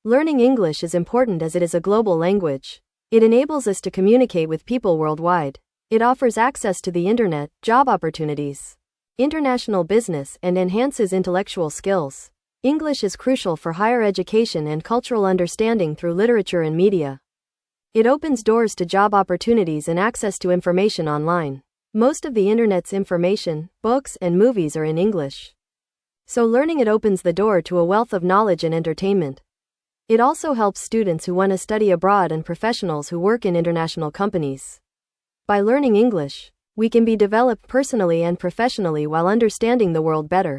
Learning English is important as it is a global language. It enables us to communicate with people worldwide. It offers access to the internet, job opportunities, international business, and enhances intellectual skills. English is crucial for higher education and cultural understanding through literature and media. It opens doors to job opportunities and access to information online. Most of the internet's information, books, and movies are in English. So learning it opens the door to a wealth of knowledge and entertainment. It also helps students who want to study abroad and professionals who work in international companies. By learning English, we can be developed personally and professionally while understanding the world better.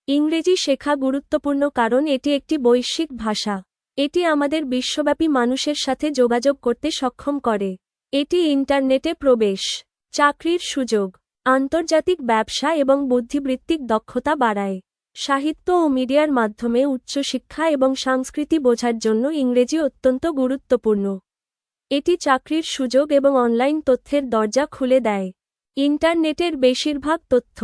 ইংরেজি শেখা গুরুত্বপূর্ণ কারণ এটি একটি বৈশ্বিক ভাষা। এটি আমাদের বিশ্বব্যাপী মানুষের সাথে যোগাযোগ করতে সক্ষম করে। এটি ইন্টারনেটে প্রবেশ, চাকরির সুযোগ, আন্তর্জাতিক ব্যবসা এবং বুদ্ধিবৃত্তিক দক্ষতা বাড়ায়। সাহিত্য ও মিডিয়ার মাধ্যমে উচ্চশিক্ষা এবং সংস্কৃতি বোঝার জন্য ইংরেজি অত্যন্ত গুরুত্বপূর্ণ। এটি চাকরির সুযোগ এবং অনলাইন তথ্যের দরজা খুলে দেয়। ইন্টারনেটের বেশিরভাগ তথ্য,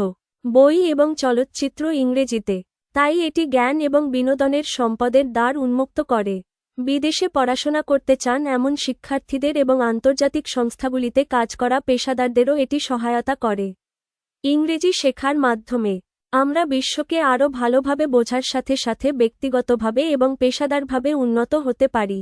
বই এবং চলচ্চিত্র ইংরেজিতে, তাই এটি জ্ঞান এবং বিনোদনের সম্পদের দ্বার উন্মুক্ত করে। বিদেশে পড়াশোনা করতে চান এমন শিক্ষার্থীদের এবং আন্তর্জাতিক সংস্থাগুলিতে কাজ করা পেশাদারদেরও এটি সহায়তা করে। ইংরেজি শেখার মাধ্যমে আমরা বিশ্বকে আরও ভালোভাবে বোঝার সাথে সাথে ব্যক্তিগতভাবে এবং পেশাদারভাবে উন্নত হতে পারি।